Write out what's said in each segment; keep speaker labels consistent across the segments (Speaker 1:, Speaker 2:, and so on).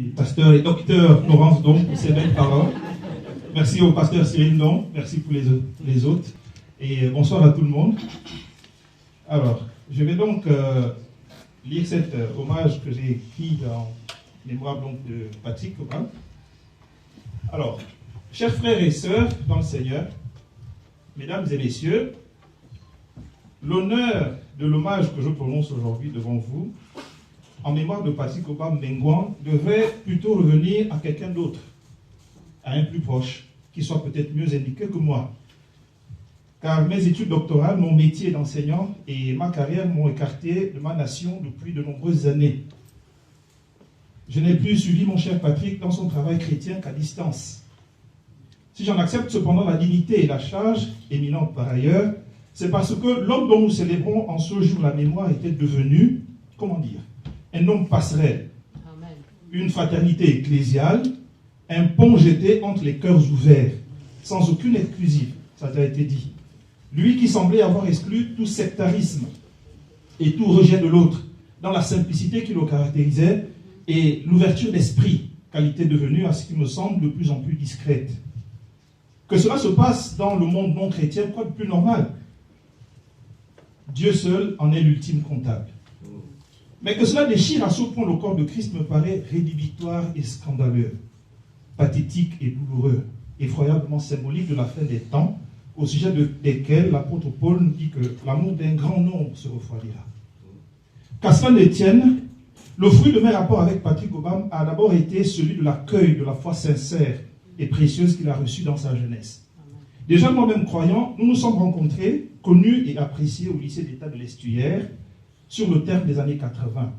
Speaker 1: Pasteur et docteur Laurence Don pour ces belles paroles. Merci au pasteur Cyril Don, merci pour les autres. Et bonsoir à tout le monde. Alors, je vais donc lire cet hommage que j'ai écrit en mémoire donc, de Patrick Cobham. Alors, chers frères et sœurs dans le Seigneur, mesdames et messieurs, l'honneur de l'hommage que je prononce aujourd'hui devant vous, en mémoire de Patrick Cobham Mengouan, devrait plutôt revenir à quelqu'un d'autre, à un plus proche, qui soit peut-être mieux indiqué que moi. Car mes études doctorales, mon métier d'enseignant et ma carrière m'ont écarté de ma nation depuis de nombreuses années. Je n'ai plus suivi mon cher Patrick dans son travail chrétien qu'à distance. Si j'en accepte cependant la dignité et la charge, éminente par ailleurs, c'est parce que l'homme dont nous célébrons en ce jour la mémoire était devenu, comment dire, un homme passerelle, Amen. Une fraternité ecclésiale, un pont jeté entre les cœurs ouverts, sans aucune exclusive, ça a été dit. Lui qui semblait avoir exclu tout sectarisme et tout rejet de l'autre, dans la simplicité qui le caractérisait et l'ouverture d'esprit, qualité devenue à ce qui me semble de plus en plus discrète. Que cela se passe dans le monde non chrétien, quoi de plus normal? Dieu seul en est l'ultime comptable. Mais que cela déchire à ce point le corps de Christ me paraît rédhibitoire et scandaleux, pathétique et douloureux, effroyablement symbolique de la fin des temps, au sujet desquels l'apôtre Paul nous dit que l'amour d'un grand nombre se refroidira. Qu'à cela ne tienne, le fruit de mes rapports avec Patrick Cobham a d'abord été celui de l'accueil de la foi sincère et précieuse qu'il a reçue dans sa jeunesse. Déjà moi-même croyant, nous nous sommes rencontrés, connus et appréciés au lycée d'État de l'Estuaire, sur le terme des années 80.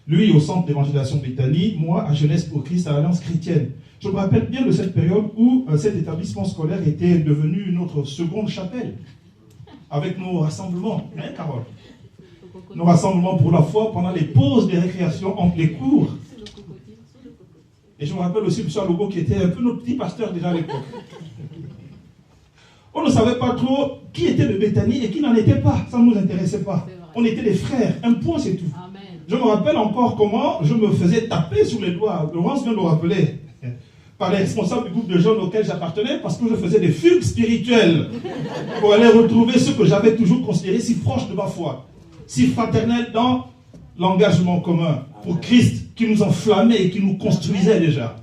Speaker 1: Lui au centre d'évangélisation Béthanie, moi à Jeunesse pour Christ à l'Alliance chrétienne. Je me rappelle bien de cette période où cet établissement scolaire était devenu notre seconde chapelle, avec nos rassemblements, hein Carole? Nos rassemblements pour la foi pendant les pauses de récréation entre les cours. Et je me rappelle aussi M. Logo qui était un peu notre petit pasteur déjà à l'époque. On ne savait pas trop qui était de Béthanie et qui n'en était pas, ça ne nous intéressait pas. On était des frères, un point c'est tout. Amen. Je me rappelle encore comment je me faisais taper sur les doigts. Laurence vient de le rappeler, par les responsables du groupe de jeunes auquel j'appartenais, parce que je faisais des fugues spirituelles pour aller retrouver ce que j'avais toujours considéré si proche de ma foi, si fraternel dans l'engagement commun pour Christ qui nous enflammait et qui nous construisait déjà.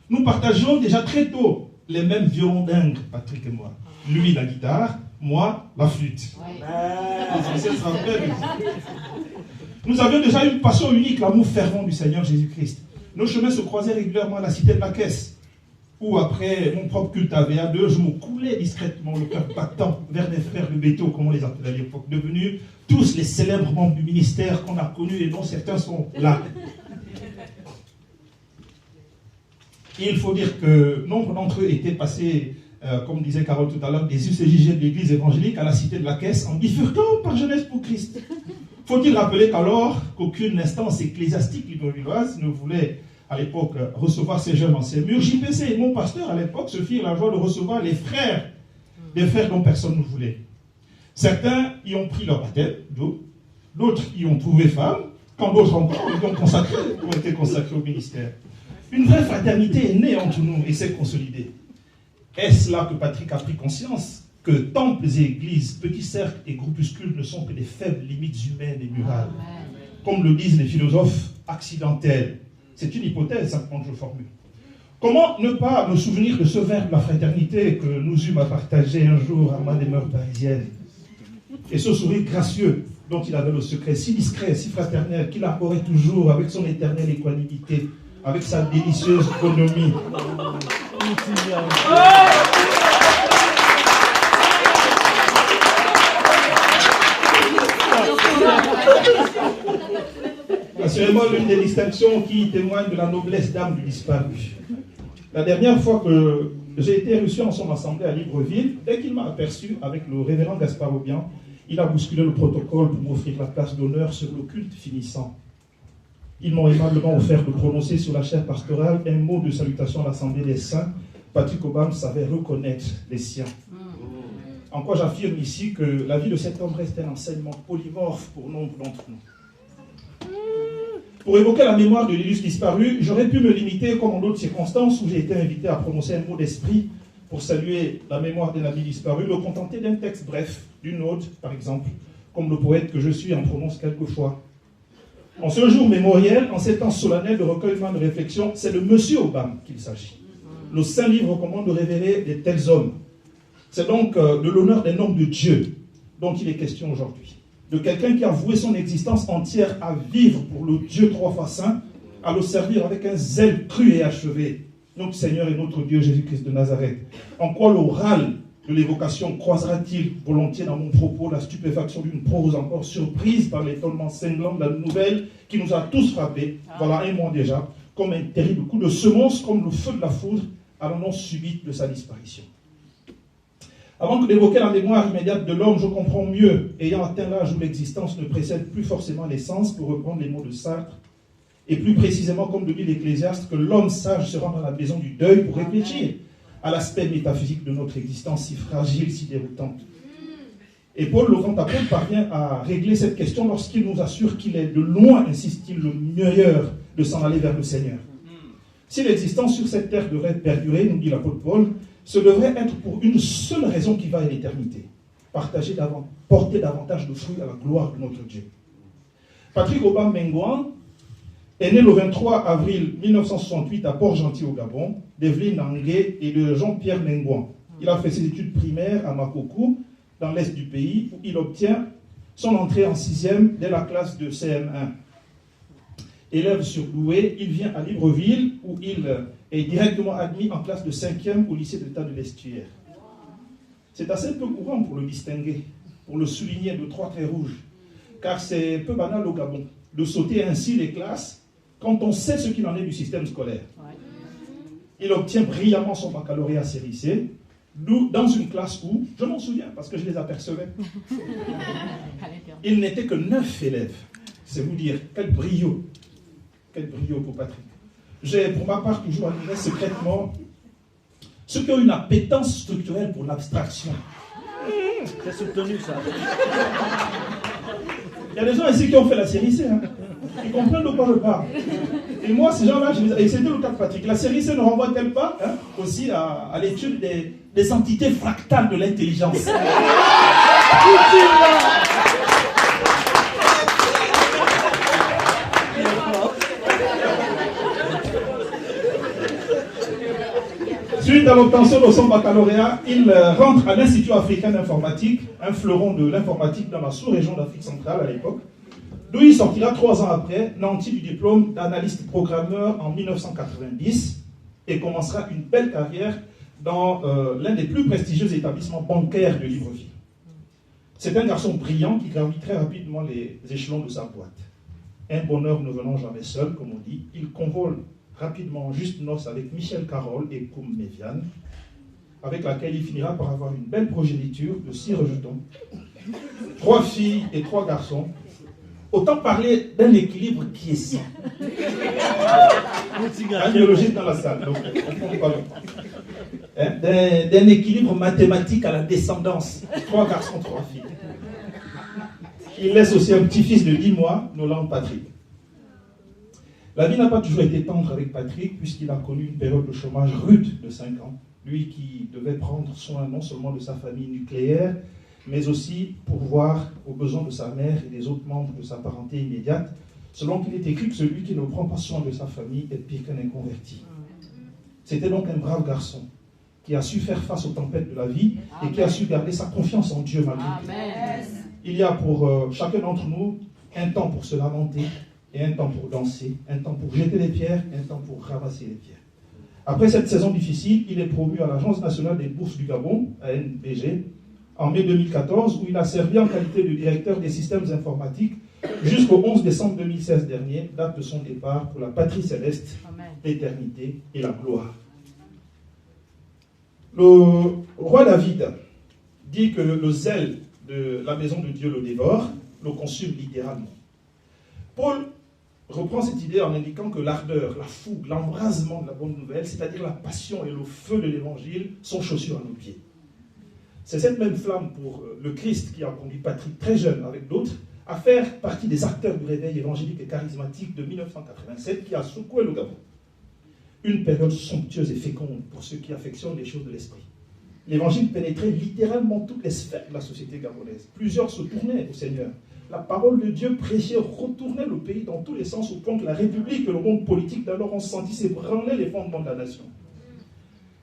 Speaker 1: Nous partagions déjà très tôt les mêmes violons dingues, Patrick et moi. Lui la guitare, moi la flûte. Nous avions déjà une passion unique, l'amour fervent du Seigneur Jésus-Christ. Nos chemins se croisaient régulièrement à la cité de la Caisse, où après mon propre culte à VA2, je me coulais discrètement, le cœur battant, vers mes frères de Béto, comme on les appelait à l'époque, devenus tous les célèbres membres du ministère qu'on a connus et dont certains sont là. Et il faut dire que nombre d'entre eux étaient passés, comme disait Carole tout à l'heure, des UCJG de l'église évangélique à la cité de la Caisse en bifurquant par Jeunesse pour Christ. Faut-il rappeler qu'alors qu'aucune instance ecclésiastique librevilloise ne voulait à l'époque recevoir ces jeunes dans ses murs, JPC et mon pasteur à l'époque se firent la joie de recevoir les frères, des frères dont personne ne voulait. Certains y ont pris leur baptême d'eau, d'autres y ont trouvé femme, quand d'autres encore ont été consacrés au ministère. Une vraie fraternité est née entre nous et s'est consolidée. Est-ce là que Patrick a pris conscience que temples et églises, petits cercles et groupuscules ne sont que des faibles limites humaines et murales, comme le disent les philosophes accidentels? C'est une hypothèse simplement que je formule. Comment ne pas me souvenir de ce verbe de la fraternité que nous eûmes à partager un jour à des mœurs parisiennes? Et ce sourire gracieux dont il avait le secret, si discret, si fraternel, qu'il arborait toujours avec son éternelle équanimité, avec sa délicieuse bonhomie. Assurément l'une des distinctions qui témoigne de la noblesse d'âme du disparu. La dernière fois que j'ai été reçu en son assemblée à Libreville, dès qu'il m'a aperçu avec le révérend Gaspard Aubian, il a bousculé le protocole pour m'offrir la place d'honneur sur le culte finissant. Ils m'ont aimablement offert de prononcer sur la chaire pastorale un mot de salutation à l'Assemblée des Saints. Patrick Cobham savait reconnaître les siens. En quoi j'affirme ici que la vie de cet homme reste un enseignement polymorphe pour nombre d'entre nous. Pour évoquer la mémoire de l'illustre disparu, j'aurais pu me limiter, comme en d'autres circonstances où j'ai été invité à prononcer un mot d'esprit pour saluer la mémoire d'un ami disparu, me contenter d'un texte bref, d'une ode, par exemple, comme le poète que je suis en prononce quelquefois. En ce jour mémoriel, en ces temps solennels de recueillement de réflexion, c'est de Monsieur Obama qu'il s'agit. Le Saint-Livre recommande de révérer de tels hommes. C'est donc de l'honneur d'un homme de Dieu dont il est question aujourd'hui. De quelqu'un qui a voué son existence entière à vivre pour le Dieu trois fois saint, à le servir avec un zèle cru et achevé, notre Seigneur et notre Dieu Jésus-Christ de Nazareth. En quoi l'oral de l'évocation croisera-t-il volontiers dans mon propos la stupéfaction d'une prose encore surprise par l'étonnement cinglant de la nouvelle qui nous a tous frappés, voilà un mois déjà, comme un terrible coup de semonce, comme le feu de la foudre à l'annonce subite de sa disparition. Avant que d'évoquer la mémoire immédiate de l'homme, je comprends mieux, ayant atteint l'âge où l'existence ne précède plus forcément l'essence, pour reprendre les mots de Sartre, et plus précisément, comme le dit l'Ecclésiaste, que l'homme sage se rend dans la maison du deuil pour réfléchir à l'aspect métaphysique de notre existence si fragile, si déroutante. Et Paul, le grand apôtre, parvient à régler cette question lorsqu'il nous assure qu'il est de loin, insiste-t-il, le meilleur de s'en aller vers le Seigneur. Si l'existence sur cette terre devrait perdurer, nous dit l'apôtre Paul, ce devrait être pour une seule raison qui va à l'éternité. Porter davantage de fruits à la gloire de notre Dieu. Patrick Obama Mengouan est né le 23 avril 1968 à Port-Gentil au Gabon, d'Evelyne Nangué et de Jean-Pierre Mengouan. Il a fait ses études primaires à Makokou, dans l'est du pays, où il obtient son entrée en 6e dès la classe de CM1. Élève surdoué, il vient à Libreville, où il est directement admis en classe de 5e au lycée d'État de l'Estuaire. C'est assez peu courant pour le distinguer, pour le souligner de 3 traits rouges, car c'est peu banal au Gabon de sauter ainsi les classes quand on sait ce qu'il en est du système scolaire. Il obtient brillamment son baccalauréat série C, dans une classe où, je m'en souviens parce que je les apercevais, il n'était que 9 élèves. C'est vous dire, quel brio pour Patrick. J'ai pour ma part toujours admiré secrètement ceux qui ont une appétence structurelle pour l'abstraction.
Speaker 2: C'est soutenu ça.
Speaker 1: Il y a des gens ici qui ont fait la série C, hein. Ils comprennent de quoi je parle. Et moi, ces gens-là, et c'était le cas de Patrick, la série C ne renvoie-t-elle pas aussi à l'étude des entités fractales de l'intelligence? Suite à l'obtention de son baccalauréat, il rentre à l'Institut africain d'informatique, un fleuron de l'informatique dans la sous-région d'Afrique centrale à l'époque, d'où il sortira 3 ans après, nanti du diplôme d'analyste programmeur en 1990, et commencera une belle carrière dans l'un des plus prestigieux établissements bancaires de Libreville. C'est un garçon brillant qui gravit très rapidement les échelons de sa boîte. Un bonheur ne venant jamais seul, comme on dit, il convole rapidement en juste noces avec Michel Carole et Koum Méviane, avec laquelle il finira par avoir une belle progéniture de 6 rejetons, 3 filles et 3 garçons. Autant parler d'un équilibre qui est sain. Un biologiste dans la salle, donc on parle d'un équilibre mathématique à la descendance. 3 garçons, 3 filles. Il laisse aussi un petit-fils de 10 mois, Nolan Patrick. La vie n'a pas toujours été tendre avec Patrick, puisqu'il a connu une période de chômage rude de 5 ans. Lui qui devait prendre soin non seulement de sa famille nucléaire, mais aussi pourvoir aux besoins de sa mère et des autres membres de sa parenté immédiate, selon qu'il est écrit que celui qui ne prend pas soin de sa famille est pire qu'un inconverti. C'était donc un brave garçon qui a su faire face aux tempêtes de la vie et qui a su garder sa confiance en Dieu malgré tout. Il y a pour chacun d'entre nous un temps pour se lamenter et un temps pour danser, un temps pour jeter les pierres, un temps pour ramasser les pierres. Après cette saison difficile, il est promu à l'Agence nationale des bourses du Gabon, ANBG, en mai 2014, où il a servi en qualité de directeur des systèmes informatiques jusqu'au 11 décembre 2016 dernier, date de son départ pour la patrie céleste, l'éternité et la gloire. Le roi David dit que le zèle de la maison de Dieu le dévore, le consume littéralement. Paul reprend cette idée en indiquant que l'ardeur, la fougue, l'embrasement de la bonne nouvelle, c'est-à-dire la passion et le feu de l'évangile, sont chaussures à nos pieds. C'est cette même flamme pour le Christ qui a conduit Patrick très jeune avec d'autres à faire partie des acteurs du réveil évangélique et charismatique de 1987 qui a secoué le Gabon. Une période somptueuse et féconde pour ceux qui affectionnent les choses de l'esprit. L'évangile pénétrait littéralement toutes les sphères de la société gabonaise. Plusieurs se tournaient au Seigneur. La parole de Dieu prêchée retournait le pays dans tous les sens au point que la République et le monde politique d'alors ont senti s'ébranler les fondements de la nation.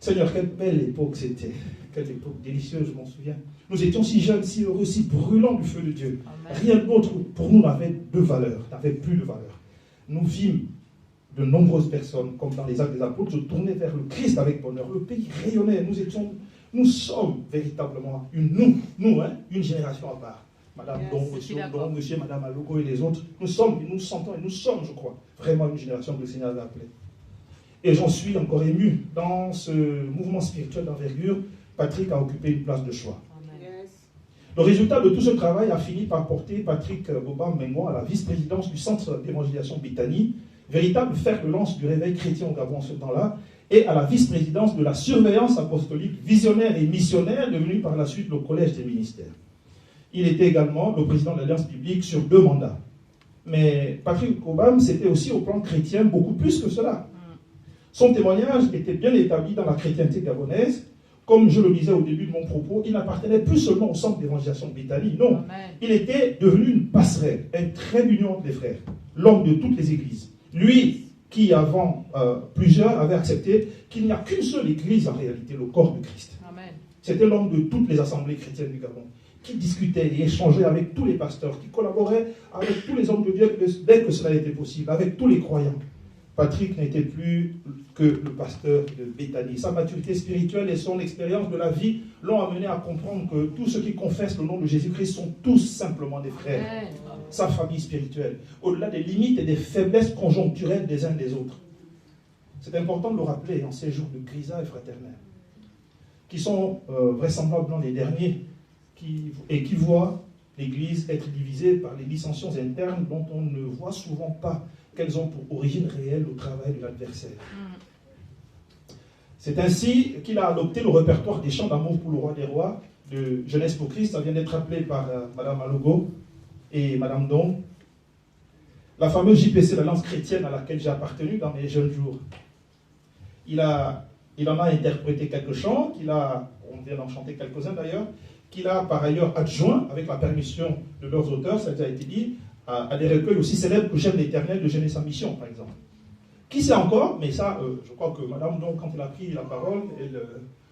Speaker 1: Seigneur, quelle belle époque c'était. Quelle époque délicieuse, je m'en souviens. Nous étions si jeunes, si heureux, si brûlants du feu de Dieu. Amen. Rien d'autre pour nous n'avait de valeur, n'avait plus de valeur. Nous vîmes de nombreuses personnes, comme dans les actes des apôtres, se tourner vers le Christ avec bonheur. Le pays rayonnait. Nous sommes véritablement une génération à part. Madame Don, Monsieur, Madame Alogo et les autres, nous sentons et nous sommes, je crois, vraiment une génération que le Seigneur a appelée. Et j'en suis encore ému. Dans ce mouvement spirituel d'envergure, Patrick a occupé une place de choix. Yes. Le résultat de tout ce travail a fini par porter Patrick Boba-Mengouan à la vice-présidence du Centre d'évangélisation Béthanie, véritable fer de lance du réveil chrétien au Gabon en ce temps-là, et à la vice-présidence de la surveillance apostolique visionnaire et missionnaire, devenue par la suite le collège des ministères. Il était également le président de l'Alliance biblique sur 2 mandats. Mais Patrick Obam, c'était aussi au plan chrétien beaucoup plus que cela. Son témoignage était bien établi dans la chrétienté gabonaise. Comme je le disais au début de mon propos, il n'appartenait plus seulement au centre d'évangélisation Béthanie, non. Amen. Il était devenu une passerelle, un trait d'union des frères, l'homme de toutes les églises. Lui qui, avant plusieurs, avait accepté qu'il n'y a qu'une seule église en réalité, le corps de Christ. Amen. C'était l'homme de toutes les assemblées chrétiennes du Gabon, qui discutait et échangeait avec tous les pasteurs, qui collaborait avec tous les hommes de Dieu dès que cela était possible, avec tous les croyants. Patrick n'était plus que le pasteur de Béthanie. Sa maturité spirituelle et son expérience de la vie l'ont amené à comprendre que tous ceux qui confessent le nom de Jésus-Christ sont tous simplement des frères. Amen. Sa famille spirituelle, au-delà des limites et des faiblesses conjoncturelles des uns des autres. C'est important de le rappeler en ces jours de grisaille fraternelle, qui sont vraisemblablement les derniers, qui voient l'Église être divisée par les dissensions internes dont on ne voit souvent pas qu'elles ont pour origine réelle le travail de l'adversaire. C'est ainsi qu'il a adopté le répertoire des chants d'amour pour le roi des rois de Jeunesse pour Christ. Ça vient d'être rappelé par Madame Alogo et Madame Don. La fameuse JPC, l'Alliance chrétienne à laquelle j'ai appartenu dans mes jeunes jours. Il en a interprété quelques chants, on vient d'en chanter quelques-uns d'ailleurs, qu'il a par ailleurs adjoint, avec la permission de leurs auteurs, ça a déjà été dit, à des recueils aussi célèbres que J'aime l'Éternel de Jeunesse en Mission, par exemple. Qui sait encore, mais ça, je crois que Madame, donc, quand elle a pris la parole,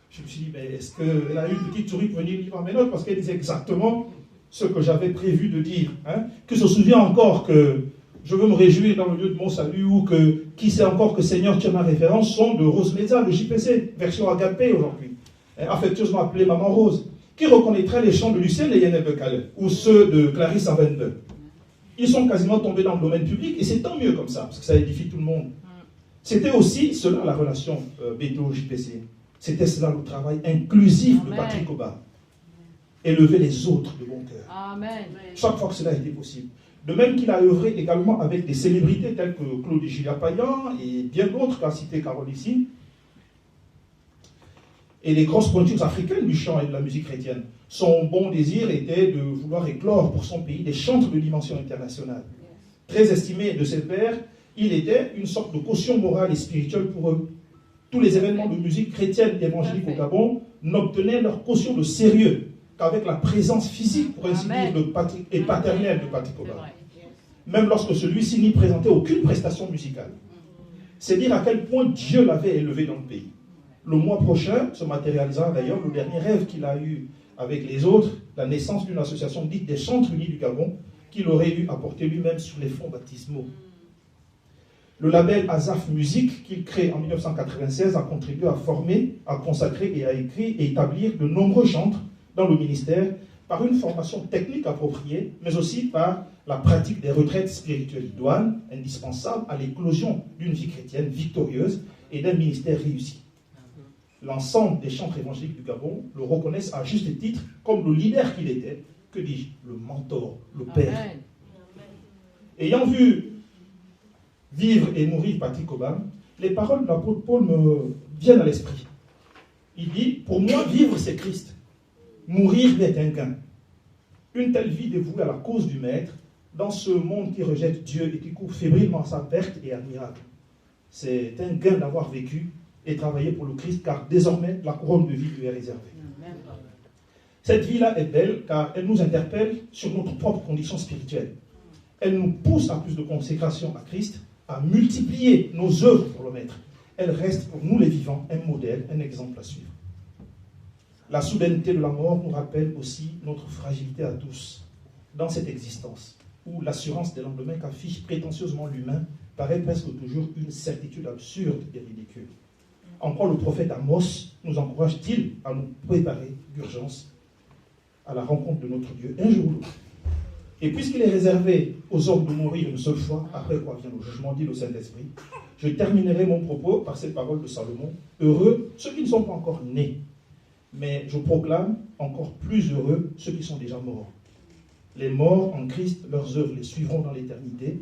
Speaker 1: je me suis dit, mais est-ce qu'elle a eu une petite souris pour venir lire mes notes, parce qu'elle disait exactement ce que j'avais prévu de dire. Hein, que se souvient encore que je veux me réjouir dans le lieu de mon salut, ou que qui sait encore que Seigneur, tu as ma référence, sont de Rose Meza, de JPC, version agapée aujourd'hui, affectueusement appelée Maman Rose, qui reconnaîtrait les chants de Lucien et Yenel de Calais, ou ceux de Clarisse en 22. Ils sont quasiment tombés dans le domaine public, et c'est tant mieux comme ça, parce que ça édifie tout le monde. C'était aussi cela la relation Béto-JPC. C'était cela le travail inclusif de Patrick Oba. Élever les autres de bon cœur. Amen. Chaque fois que cela a été possible. De même qu'il a œuvré également avec des célébrités telles que Claude et Julia Payan et bien d'autres qu'a cité Carole ici. Et les grosses pointures africaines du chant et de la musique chrétienne. Son bon désir était de vouloir éclore pour son pays des chantres de dimension internationale. Très estimé de ses pairs, il était une sorte de caution morale et spirituelle pour eux. Tous les événements de musique chrétienne et évangélique au Gabon n'obtenaient leur caution de sérieux qu'avec la présence physique, pour ainsi dire, et paternelle de Patrick Oba. Même lorsque celui-ci n'y présentait aucune prestation musicale. C'est dire à quel point Dieu l'avait élevé dans le pays. Le mois prochain se matérialisera d'ailleurs le dernier rêve qu'il a eu avec les autres, la naissance d'une association dite des Chantres Unis du Gabon, qu'il aurait eu à porter lui-même sur les fonds baptismaux. Le label Azaf Musique, qu'il crée en 1996, a contribué à former, à consacrer et à écrire et établir de nombreux chantres dans le ministère par une formation technique appropriée, mais aussi par la pratique des retraites spirituelles idoines, indispensables à l'éclosion d'une vie chrétienne victorieuse et d'un ministère réussi. L'ensemble des chantres évangéliques du Gabon le reconnaissent à juste titre comme le leader qu'il était, que dis-je, le mentor, le père. Amen. Ayant vu vivre et mourir Patrick Oba, les paroles de l'apôtre Paul me viennent à l'esprit. Il dit, pour moi, vivre c'est Christ, mourir est un gain. Une telle vie dévouée à la cause du Maître dans ce monde qui rejette Dieu et qui court fébrilement à sa perte est admirable. C'est un gain d'avoir vécu et travaillé pour le Christ, car désormais, la couronne de vie lui est réservée. Cette vie-là est belle, car elle nous interpelle sur notre propre condition spirituelle. Elle nous pousse à plus de consécration à Christ, à multiplier nos œuvres pour le Maître. Elle reste pour nous les vivants un modèle, un exemple à suivre. La soudaineté de la mort nous rappelle aussi notre fragilité à tous dans cette existence, où l'assurance des lendemains qu'affiche prétentieusement l'humain paraît presque toujours une certitude absurde et ridicule. En quoi le prophète Amos nous encourage-t-il à nous préparer d'urgence à la rencontre de notre Dieu un jour ou l'autre? Et puisqu'il est réservé aux hommes de mourir une seule fois, après quoi vient le jugement, dit le Saint-Esprit, je terminerai mon propos par cette parole de Salomon. Heureux ceux qui ne sont pas encore nés, mais je proclame encore plus heureux ceux qui sont déjà morts. Les morts en Christ, leurs œuvres les suivront dans l'éternité.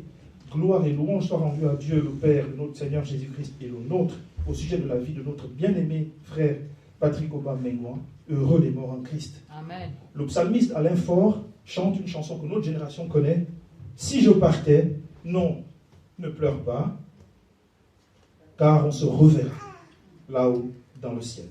Speaker 1: Gloire et louange soient rendues à Dieu, le Père, de notre Seigneur Jésus-Christ et le nôtre, au sujet de la vie de notre bien-aimé frère Patrick Oba Mengouan. Heureux les morts en Christ.
Speaker 3: Amen.
Speaker 1: Le psalmiste Alain Faure chante une chanson que notre génération connaît. Si je partais, non, ne pleure pas, car on se reverra là-haut dans le ciel.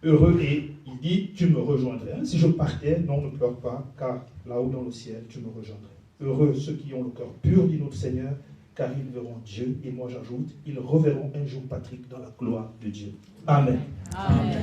Speaker 1: Heureux, et il dit, tu me rejoindrais. Si je partais, non, ne pleure pas, car là-haut dans le ciel, tu me rejoindrais. Heureux ceux qui ont le cœur pur, dit notre Seigneur, car ils verront Dieu. Et moi j'ajoute, ils reverront un jour Patrick dans la gloire de Dieu. Amen.
Speaker 3: Amen.